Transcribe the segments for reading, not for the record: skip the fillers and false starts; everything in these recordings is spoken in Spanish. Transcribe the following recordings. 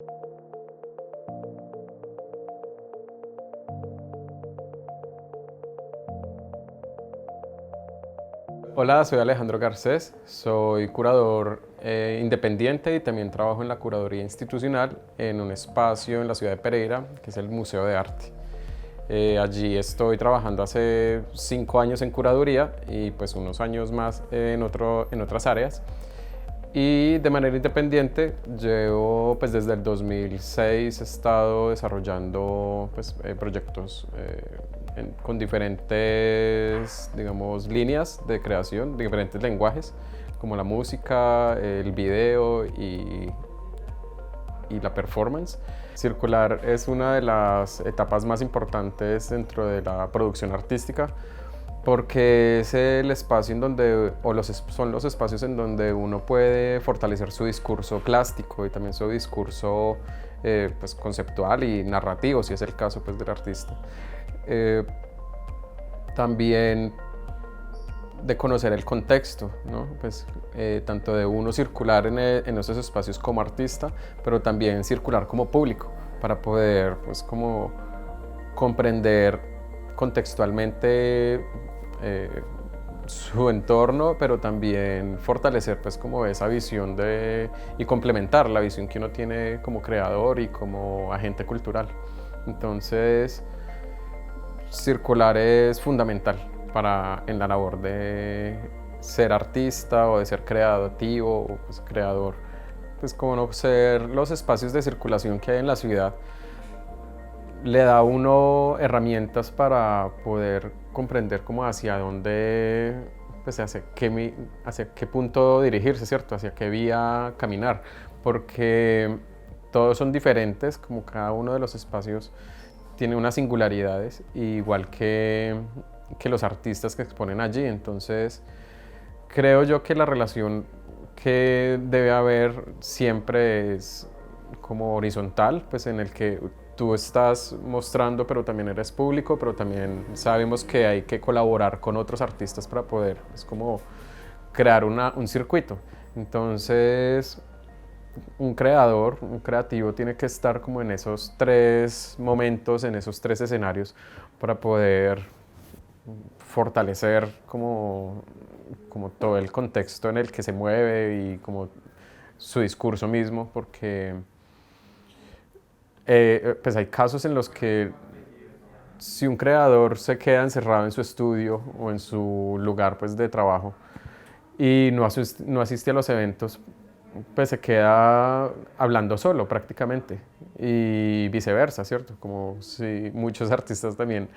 Hola, soy Alejandro Garcés, soy curador independiente y también trabajo en la curaduría institucional en un espacio en la ciudad de Pereira, que es el Museo de Arte. Allí estoy trabajando hace 5 años en curaduría y pues unos años más en otras áreas. Y de manera independiente, llevo pues desde el 2006 he estado desarrollando pues, proyectos con diferentes, digamos, líneas de creación, diferentes lenguajes, como la música, el video y la performance. Circular es una de las etapas más importantes dentro de la producción artística porque es el espacio en donde, son los espacios en donde uno puede fortalecer su discurso plástico y también su discurso pues, conceptual y narrativo, si es el caso pues, del artista. También de conocer el contexto, ¿no? Pues, tanto de uno circular en esos espacios como artista, pero también circular como público, para poder pues, como comprender contextualmente su entorno, pero también fortalecer pues, como esa visión y complementar la visión que uno tiene como creador y como agente cultural. Entonces, circular es fundamental en la labor de ser artista o de ser creativo o pues, creador, pues conocer los espacios de circulación que hay en la ciudad le da a uno herramientas para poder comprender cómo hacia dónde, pues hacia qué punto dirigirse, ¿cierto? Hacia qué vía caminar, porque todos son diferentes, como cada uno de los espacios tiene unas singularidades, igual que los artistas que exponen allí. Entonces, creo yo que la relación que debe haber siempre es como horizontal, pues en el que tú estás mostrando, pero también eres público, pero también sabemos que hay que colaborar con otros artistas para poder, es como crear un circuito. Entonces, un creador, un creativo tiene que estar como en esos 3 momentos, en esos 3 escenarios para poder fortalecer como todo el contexto en el que se mueve y como su discurso mismo, porque pues hay casos en los que si un creador se queda encerrado en su estudio o en su lugar pues, de trabajo y no asiste a los eventos, pues se queda hablando solo prácticamente y viceversa, ¿cierto? Como si muchos artistas también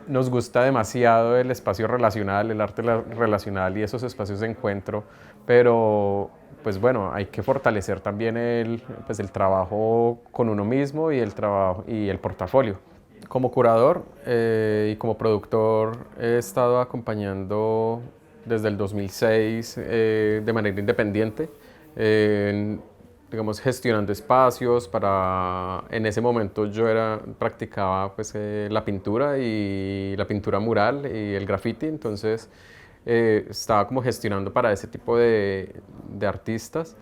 nos gusta demasiado el espacio relacional, el arte relacional y esos espacios de encuentro, pero pues bueno, hay que fortalecer también pues el trabajo con uno mismo y el trabajo y el portafolio. Como curador y como productor he estado acompañando desde el 2006 de manera independiente, digamos, gestionando espacios en ese momento yo practicaba pues, la pintura y la pintura mural y el graffiti, entonces estaba como gestionando para ese tipo de artistas.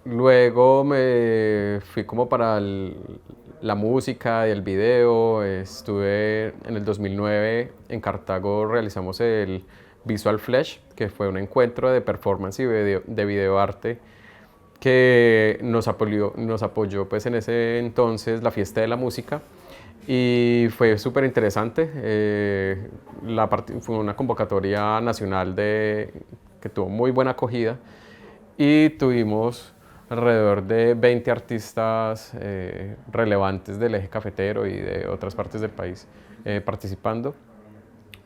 Luego me fui como para la música y el video. Estuve en el 2009 en Cartago, realizamos el Visual Flash, que fue un encuentro de performance y de videoarte que nos apoyó pues en ese entonces la Fiesta de la Música y fue súper interesante. Fue una convocatoria nacional que tuvo muy buena acogida y tuvimos alrededor de 20 artistas relevantes del eje cafetero y de otras partes del país participando.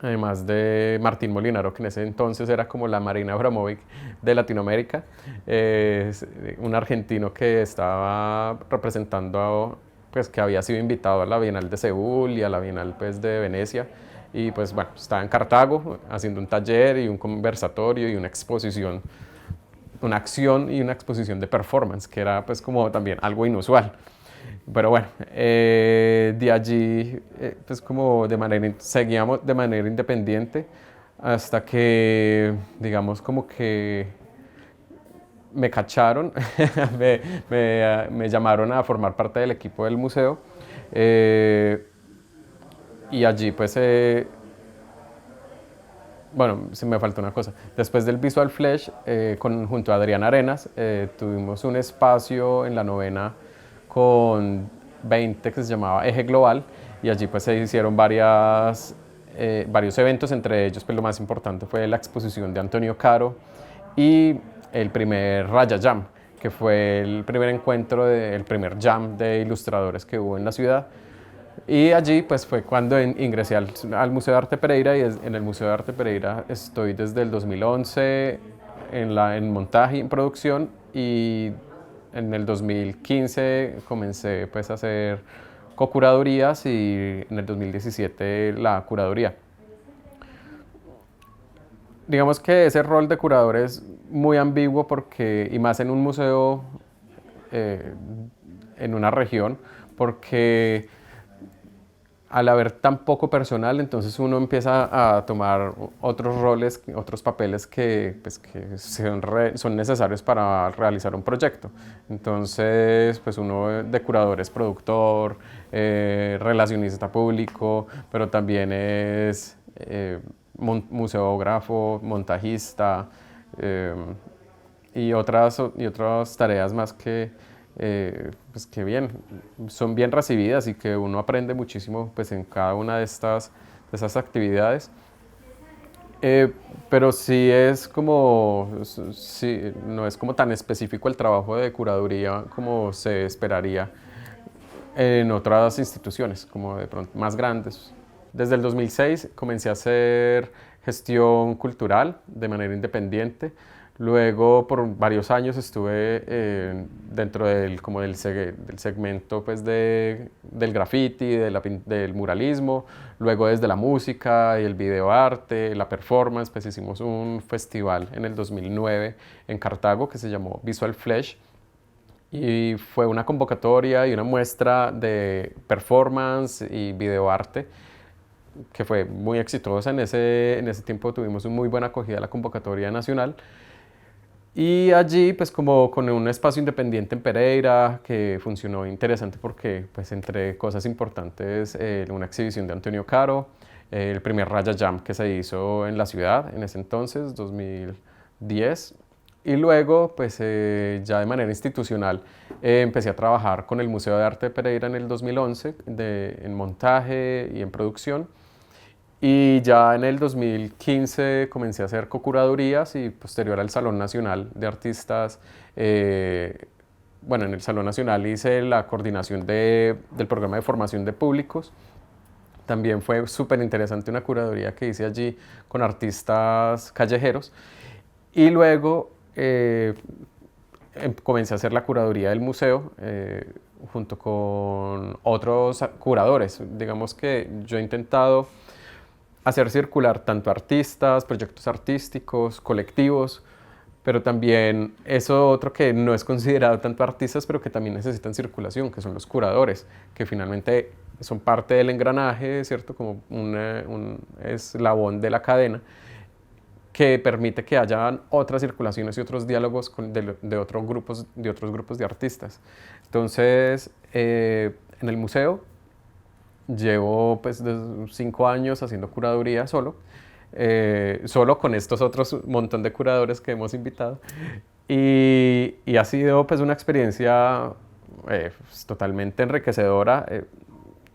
Además de Martín Molinaro, que en ese entonces era como la Marina Abramovic de Latinoamérica, un argentino que estaba representando, pues que había sido invitado a la Bienal de Seúl y a la Bienal pues, de Venecia, y pues bueno, estaba en Cartago haciendo un taller y un conversatorio y una exposición, una acción y una exposición de performance, que era pues como también algo inusual. Pero bueno, de allí pues como seguíamos de manera independiente hasta que digamos como que me cacharon, me llamaron a formar parte del equipo del museo. Y allí pues bueno, se me faltó una cosa. Después del Visual Flash, junto a Adrián Arenas, tuvimos un espacio en la Novena con 20 que se llamaba Eje Global, y allí pues se hicieron varios eventos. Entre ellos pues lo más importante fue la exposición de Antonio Caro y el primer Raya Jam, que fue el primer encuentro, el primer jam de ilustradores que hubo en la ciudad. Y allí pues fue cuando ingresé al Museo de Arte Pereira, y en el Museo de Arte Pereira estoy desde el 2011 en montaje y en producción, y en el 2015 comencé pues a hacer co-curadurías, y en el 2017 la curaduría. Digamos que ese rol de curador es muy ambiguo porque, y más en un museo en una región, porque al haber tan poco personal, entonces uno empieza a tomar otros roles, otros papeles pues, que son necesarios para realizar un proyecto. Entonces, pues uno de curador es productor, relacionista público, pero también es museógrafo, montajista, y otras tareas más pues que son bien recibidas, y que uno aprende muchísimo pues en cada una de esas actividades. Pero sí es como, sí, no es como tan específico el trabajo de curaduría como se esperaría en otras instituciones, como de pronto más grandes. Desde el 2006 comencé a hacer gestión cultural de manera independiente. Luego, por varios años estuve dentro del segmento pues, del graffiti, del muralismo. Luego desde la música y el videoarte, la performance, pues hicimos un festival en el 2009 en Cartago que se llamó Visual Flash. Y fue una convocatoria y una muestra de performance y videoarte que fue muy exitosa. En ese tiempo tuvimos una muy buena acogida de la convocatoria nacional. Y allí, pues como con un espacio independiente en Pereira, que funcionó interesante porque, pues entre cosas importantes, una exhibición de Antonio Caro, el primer Raya Jam que se hizo en la ciudad en ese entonces, 2010. Y luego, pues ya de manera institucional, empecé a trabajar con el Museo de Arte de Pereira en el 2011, en montaje y en producción. Y ya en el 2015 comencé a hacer co-curadurías, y posterior al Salón Nacional de Artistas, bueno, en el Salón Nacional hice la coordinación del programa de formación de públicos. También fue súper interesante una curaduría que hice allí con artistas callejeros. Y luego comencé a hacer la curaduría del museo junto con otros curadores. Digamos que yo he intentado hacer circular tanto artistas, proyectos artísticos, colectivos, pero también eso otro que no es considerado tanto artistas, pero que también necesitan circulación, que son los curadores, que finalmente son parte del engranaje, ¿cierto? Como un eslabón de la cadena, que permite que haya otras circulaciones y otros diálogos de otros grupos de artistas. Entonces, en el museo llevo pues 5 años haciendo curaduría solo con estos otros montón de curadores que hemos invitado, y ha sido pues una experiencia pues, totalmente enriquecedora.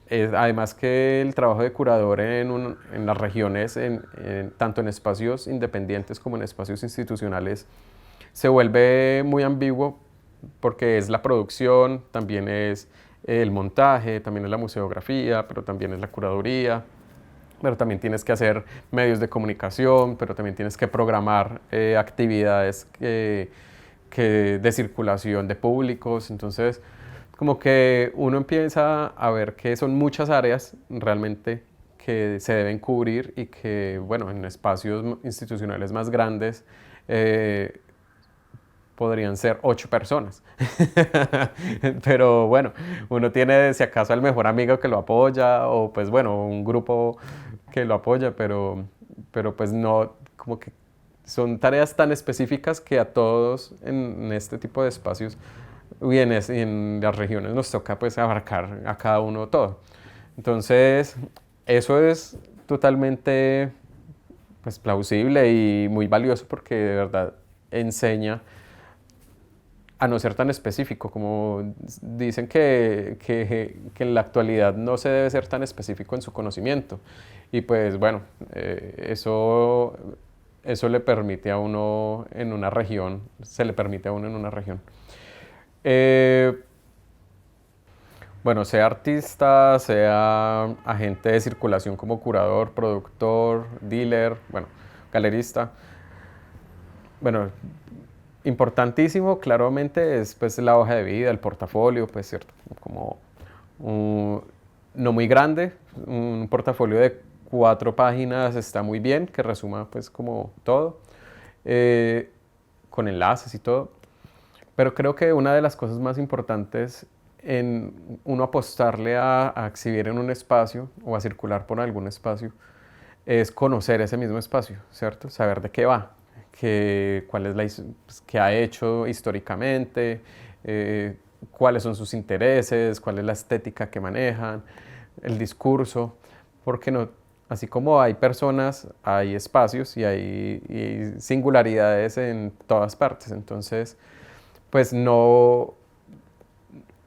Además que el trabajo de curador en las regiones, tanto en espacios independientes como en espacios institucionales, se vuelve muy ambiguo porque es la producción, también es el montaje, también es la museografía, pero también es la curaduría, pero también tienes que hacer medios de comunicación, pero también tienes que programar actividades de circulación de públicos. Entonces, como que uno empieza a ver que son muchas áreas realmente que se deben cubrir, y que, bueno, en espacios institucionales más grandes podrían ser 8 personas. Pero bueno, uno tiene si acaso al mejor amigo que lo apoya, o pues bueno, un grupo que lo apoya, pero pues no, como que son tareas tan específicas que a todos en este tipo de espacios y en las regiones nos toca pues abarcar a cada uno todo. Entonces, eso es totalmente pues, plausible y muy valioso porque de verdad enseña a no ser tan específico, como dicen que en la actualidad no se debe ser tan específico en su conocimiento. Y pues bueno, eso le permite a uno en una región, se le permite a uno en una región. Bueno, sea artista, sea agente de circulación como curador, productor, dealer, bueno, galerista. Bueno, importantísimo, claramente, es pues la hoja de vida, el portafolio, pues cierto, como no muy grande, un portafolio de 4 páginas está muy bien, que resuma pues como todo, con enlaces y todo. Pero creo que una de las cosas más importantes en uno apostarle a exhibir en un espacio o a circular por algún espacio es conocer ese mismo espacio, ¿cierto? Saber de qué va, cuál es pues, qué ha hecho históricamente, cuáles son sus intereses, cuál es la estética que manejan, el discurso, porque no, así como hay personas, hay espacios y singularidades en todas partes. Entonces, pues no,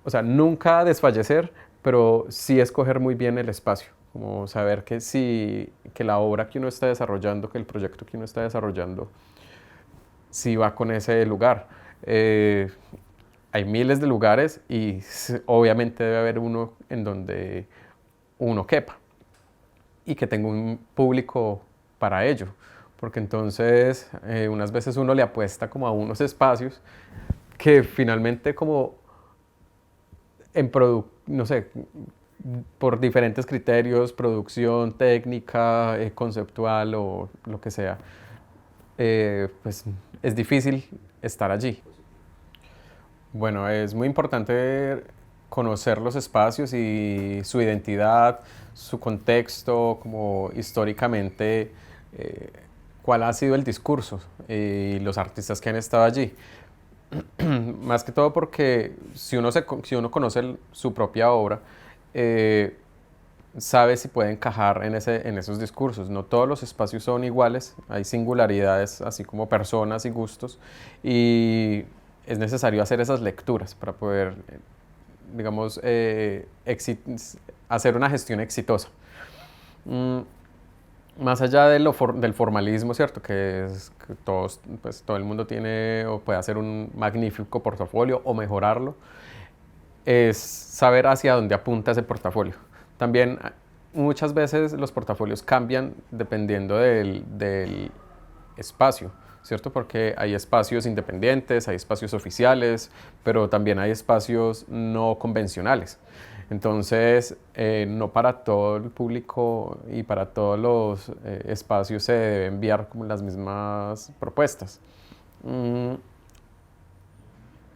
o sea, nunca desfallecer, pero sí escoger muy bien el espacio, como saber que la obra que uno está desarrollando, que el proyecto que uno está desarrollando, sí va con ese lugar. Hay miles de lugares y obviamente debe haber uno en donde uno quepa y que tenga un público para ello, porque entonces unas veces uno le apuesta como a unos espacios que finalmente como no sé, por diferentes criterios, producción, técnica, conceptual o lo que sea, pues es difícil estar allí. Bueno, es muy importante conocer los espacios y su identidad, su contexto, como históricamente, cuál ha sido el discurso y los artistas que han estado allí. Más que todo porque si uno conoce su propia obra, sabe si puede encajar en esos discursos. No todos los espacios son iguales, hay singularidades, así como personas y gustos, y es necesario hacer esas lecturas para poder, digamos, hacer una gestión exitosa. Mm, Más allá del formalismo, ¿cierto? Que es que pues, todo el mundo tiene o puede hacer un magnífico portafolio o mejorarlo, es saber hacia dónde apunta ese portafolio. También muchas veces los portafolios cambian dependiendo del espacio, ¿cierto? Porque hay espacios independientes, hay espacios oficiales, pero también hay espacios no convencionales. Entonces, no para todo el público y para todos los espacios se debe enviar como las mismas propuestas. Mm,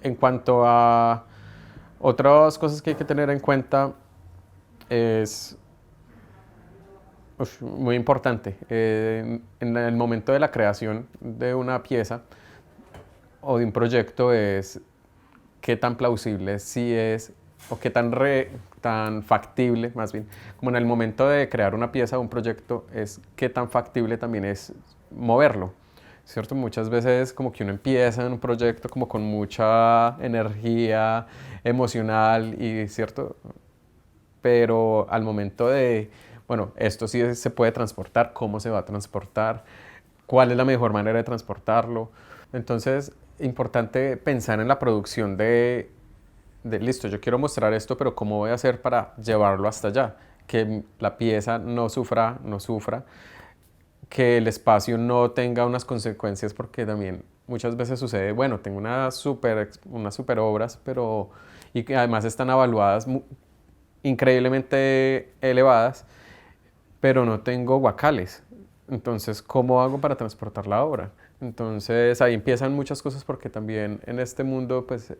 en cuanto a otras cosas que hay que tener en cuenta, es muy importante. En el momento de la creación de una pieza o de un proyecto es qué tan plausible sí es o qué tan factible, más bien, como en el momento de crear una pieza o un proyecto, es qué tan factible también es moverlo, ¿cierto? Muchas veces como que uno empieza en un proyecto como con mucha energía emocional y, ¿cierto? Pero al momento de, bueno, esto sí se puede transportar, ¿cómo se va a transportar? ¿Cuál es la mejor manera de transportarlo? Entonces, importante pensar en la producción listo, yo quiero mostrar esto, pero ¿cómo voy a hacer para llevarlo hasta allá? Que la pieza no sufra, que el espacio no tenga unas consecuencias, porque también muchas veces sucede, bueno, tengo unas super obras, pero y que además están evaluadas increíblemente elevadas, pero no tengo guacales. Entonces, ¿cómo hago para transportar la obra? Entonces ahí empiezan muchas cosas porque también en este mundo, pues,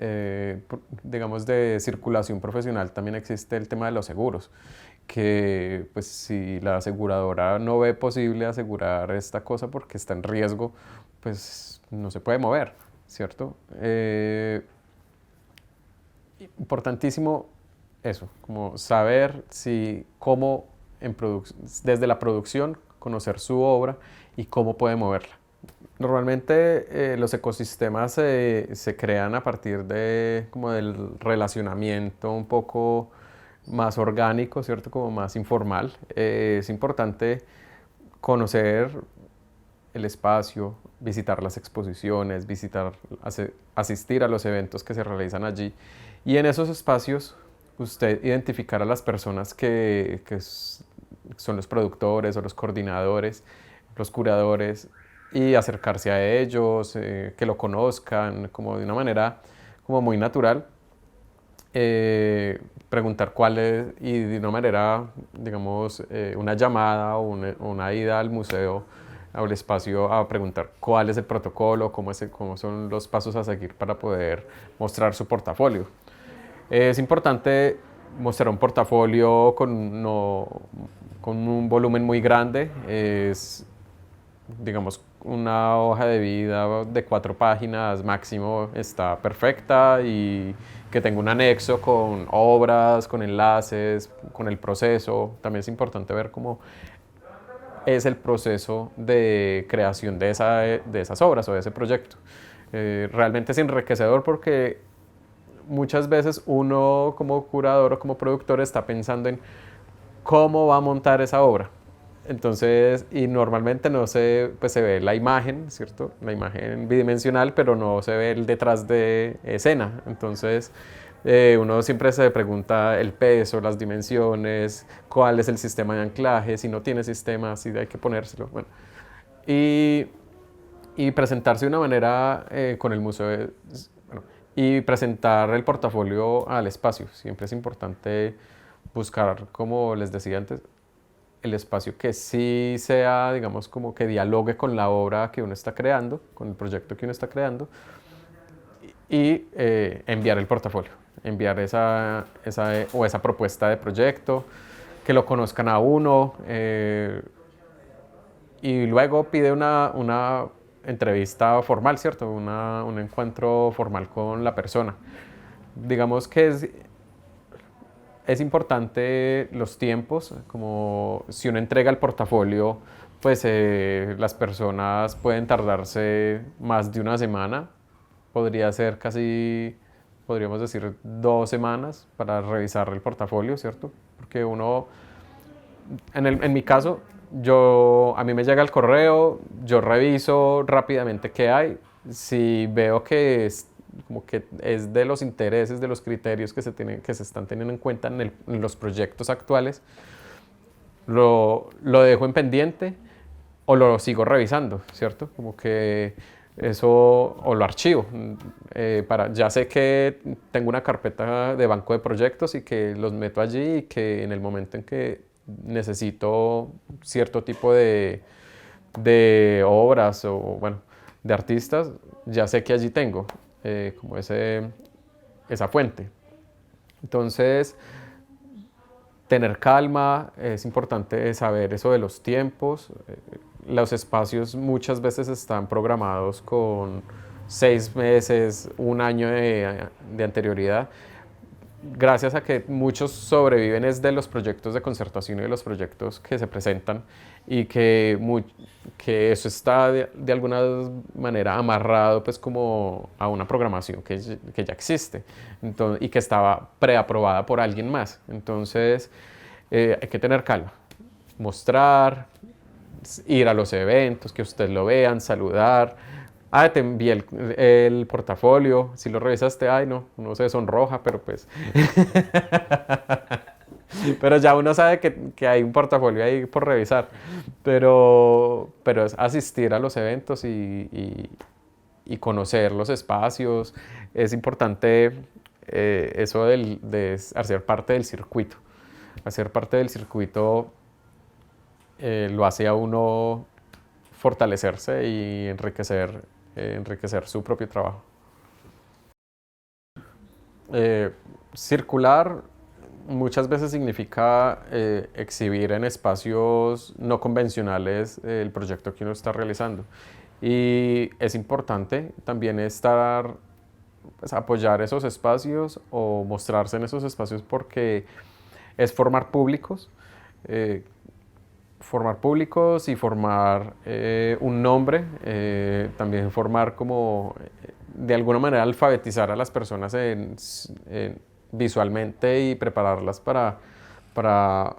digamos, de circulación profesional también existe el tema de los seguros, que pues si la aseguradora no ve posible asegurar esta cosa porque está en riesgo, pues no se puede mover, ¿cierto? Importantísimo eso, como saber si, cómo desde la producción conocer su obra y cómo puede moverla. Normalmente los ecosistemas se crean a partir de como del relacionamiento un poco más orgánico, ¿cierto? Como más informal. Es importante conocer el espacio, visitar las exposiciones, asistir a los eventos que se realizan allí. Y en esos espacios usted identificar a las personas que son los productores o los coordinadores, los curadores, y acercarse a ellos, que lo conozcan como de una manera como muy natural. Preguntar cuál es, y de una manera, digamos, una llamada o una ida al museo, al espacio, a preguntar cuál es el protocolo, cómo son los pasos a seguir para poder mostrar su portafolio. Es importante mostrar un portafolio con un volumen muy grande. Es, digamos, una hoja de vida de 4 páginas máximo está perfecta, y que tenga un anexo con obras, con enlaces, con el proceso. También es importante ver cómo es el proceso de creación de esas obras o de ese proyecto. Realmente es enriquecedor porque muchas veces uno como curador o como productor está pensando en cómo va a montar esa obra. Entonces, y normalmente no pues se ve la imagen, ¿cierto? La imagen bidimensional, pero no se ve el detrás de escena. Entonces, uno siempre se pregunta el peso, las dimensiones, cuál es el sistema de anclaje, si no tiene sistema, si hay que ponérselo. Bueno, y, y presentarse de una manera con el museo, bueno, y presentar el portafolio al espacio. Siempre es importante buscar, como les decía antes, el espacio que sí sea, digamos, como que dialogue con la obra que uno está creando, con el proyecto que uno está creando, y enviar el portafolio, enviar esa propuesta de proyecto, que lo conozcan a uno, y luego pide una entrevista formal, ¿cierto? Un encuentro formal con la persona. Digamos que es importante los tiempos, como si uno entrega el portafolio, pues las personas pueden tardarse más de una semana, podría ser casi, podríamos decir, 2 semanas para revisar el portafolio, ¿cierto? Porque uno, en mi caso, a mí me llega el correo, yo reviso rápidamente qué hay. Si veo que como que es de los intereses, de los criterios que se están teniendo en cuenta en los proyectos actuales, lo dejo en pendiente o lo sigo revisando, ¿cierto? Como que eso, o lo archivo. Ya sé que tengo una carpeta de banco de proyectos y que los meto allí, y que en el momento en que necesito cierto tipo de obras o, bueno, de artistas, ya sé que allí tengo como esa fuente. Entonces, tener calma, es importante saber eso de los tiempos. Los espacios muchas veces están programados con 6 meses, un año de anterioridad, gracias a que muchos sobreviven es de los proyectos de concertación y de los proyectos que se presentan, y que eso está de alguna manera amarrado pues como a una programación que ya existe, y que estaba preaprobada por alguien más. Entonces hay que tener calma, mostrar, ir a los eventos, que ustedes lo vean, saludar. Te envié el portafolio, si lo revisaste, ay no, uno se sonroja, pero pues... pero ya uno sabe que hay un portafolio ahí por revisar. Pero es asistir a los eventos y conocer los espacios. Es importante eso de hacer parte del circuito. Hacer parte del circuito lo hace a uno fortalecerse y enriquecer su propio trabajo. Circular, muchas veces significa exhibir en espacios no convencionales el proyecto que uno está realizando. Y es importante también estar, pues, apoyar esos espacios o mostrarse en esos espacios porque es eh, formar públicos y formar un nombre, también formar como, de alguna manera, alfabetizar a las personas visualmente y prepararlas para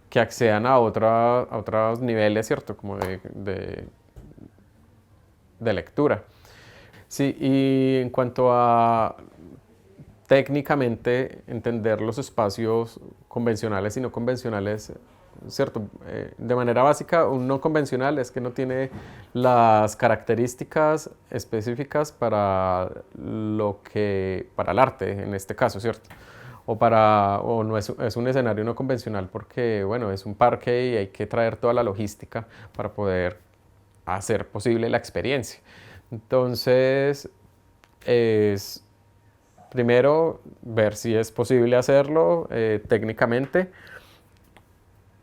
que accedan a otros niveles, ¿cierto? Como de lectura. Sí, y en cuanto a técnicamente entender los espacios convencionales y no convencionales, ¿cierto? De manera básica, un no convencional es que no tiene las características específicas para el arte, en este caso, ¿cierto? O no es un escenario no convencional porque, bueno, es un parque y hay que traer toda la logística para poder hacer posible la experiencia. Entonces, es primero ver si es posible hacerlo técnicamente.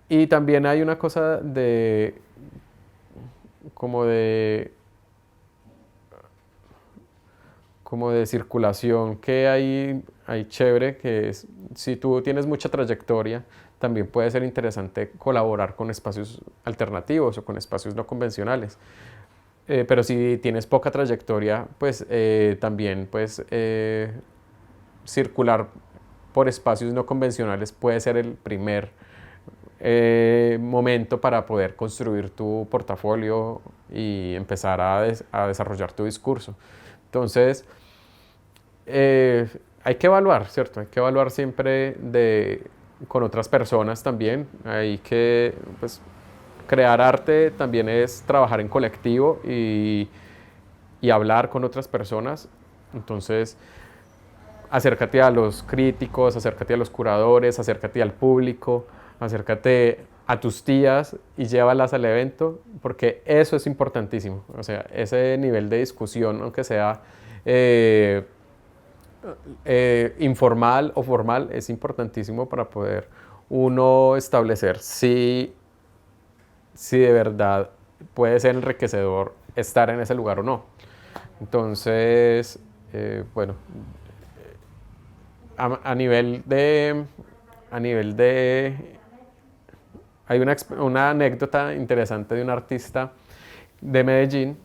Y también hay una cosa como de como de circulación que hay chévere, que es, si tú tienes mucha trayectoria, también puede ser interesante colaborar con espacios alternativos o con espacios no convencionales. Pero si tienes poca trayectoria, pues también pues, circular por espacios no convencionales puede ser el primer momento para poder construir tu portafolio y empezar a desarrollar tu discurso. Entonces, hay que evaluar, ¿cierto? Hay que evaluar siempre con otras personas también. Hay que, pues, crear arte también es trabajar en colectivo y hablar con otras personas. Entonces, acércate a los críticos, acércate a los curadores, acércate al público, acércate a tus tías y llévalas al evento, porque eso es importantísimo. O sea, ese nivel de discusión, aunque sea eh, informal o formal, es importantísimo para poder uno establecer si de verdad puede ser enriquecedor estar en ese lugar o no. Entonces, bueno, a nivel de, a nivel de, hay una anécdota interesante de un artista de Medellín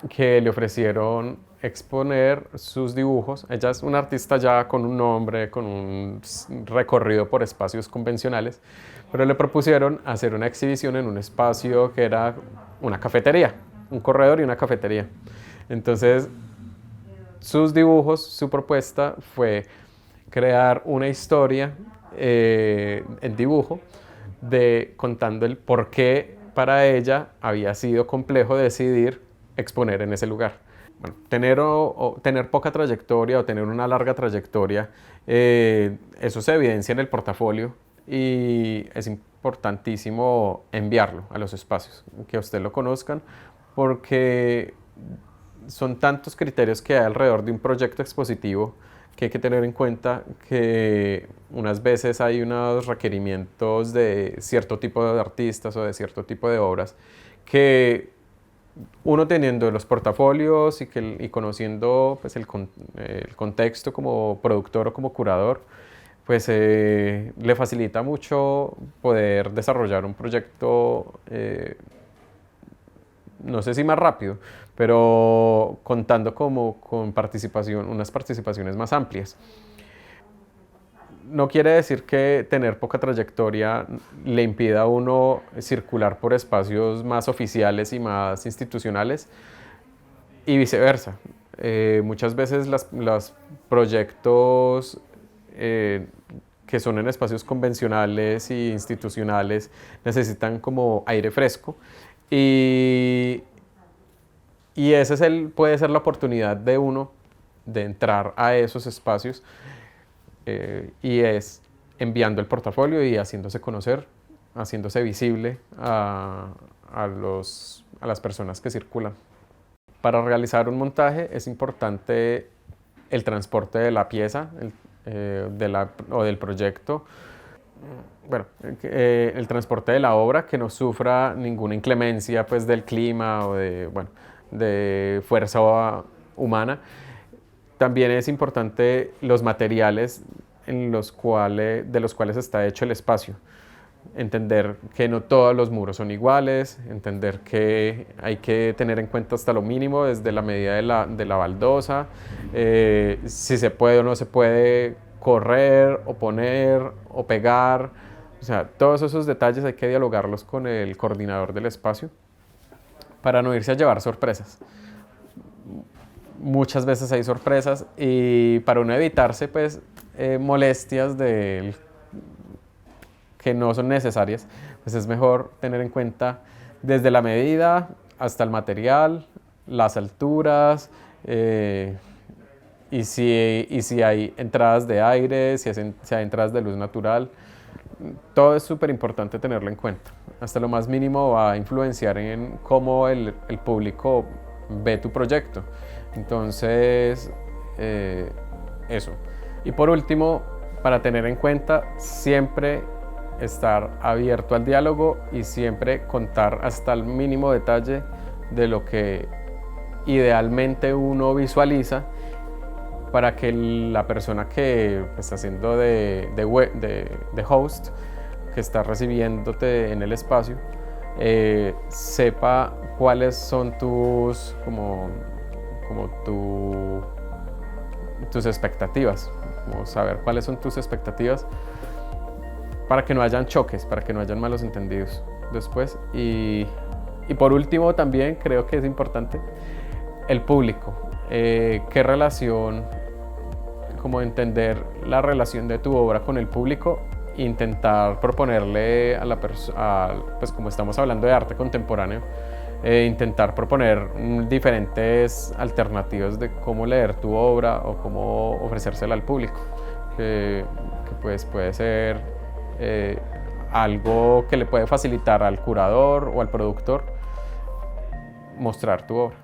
que le ofrecieron exponer sus dibujos. Ella es una artista ya con un nombre, con un recorrido por espacios convencionales, pero le propusieron hacer una exhibición en un espacio que era una cafetería, un corredor y una cafetería. Entonces, sus dibujos, su propuesta fue crear una historia en dibujo contando el por qué para ella había sido complejo decidir exponer en ese lugar. Bueno, tener poca trayectoria o tener una larga trayectoria, eso se evidencia en el portafolio y es importantísimo enviarlo a los espacios, que a usted lo conozcan, porque son tantos criterios que hay alrededor de un proyecto expositivo que hay que tener en cuenta que unas veces hay unos requerimientos de cierto tipo de artistas o de cierto tipo de obras que uno teniendo los portafolios y conociendo pues, el contexto como productor o como curador, pues le facilita mucho poder desarrollar un proyecto, no sé si más rápido, pero contando como con unas participaciones más amplias. No quiere decir que tener poca trayectoria le impida a uno circular por espacios más oficiales y más institucionales y viceversa. Muchas veces los proyectos que son en espacios convencionales e institucionales necesitan como aire fresco y, y ese puede ser la oportunidad de uno de entrar a esos espacios y es enviando el portafolio y haciéndose conocer, haciéndose visible a las personas que circulan. Para realizar un montaje es importante el transporte de la pieza, o del proyecto. Bueno, el transporte de la obra, que no sufra ninguna inclemencia pues, del clima o de fuerza humana. También es importante los materiales de los cuales está hecho el espacio. Entender que no todos los muros son iguales, entender que hay que tener en cuenta hasta lo mínimo desde la medida de la baldosa, si se puede o no se puede correr o poner o pegar. O sea, todos esos detalles hay que dialogarlos con el coordinador del espacio para no irse a llevar sorpresas. Muchas veces hay sorpresas y para uno evitarse pues, molestias que no son necesarias, pues es mejor tener en cuenta desde la medida hasta el material, las alturas, y si hay entradas de aire, si hay entradas de luz natural. Todo es súper importante tenerlo en cuenta. Hasta lo más mínimo va a influenciar en cómo el público ve tu proyecto. Entonces, eso. Y por último, para tener en cuenta, siempre estar abierto al diálogo y siempre contar hasta el mínimo detalle de lo que idealmente uno visualiza, para que la persona que está haciendo de host, que está recibiéndote en el espacio, sepa cuáles son tus expectativas, como saber cuáles son tus expectativas para que no hayan choques, para que no hayan malos entendidos después. Y por último también creo que es importante el público. ¿Qué relación, como entender la relación de tu obra con el público? Intentar proponerle a la persona, pues como estamos hablando de arte contemporáneo, intentar proponer diferentes alternativas de cómo leer tu obra o cómo ofrecérsela al público, que pues puede ser algo que le puede facilitar al curador o al productor mostrar tu obra.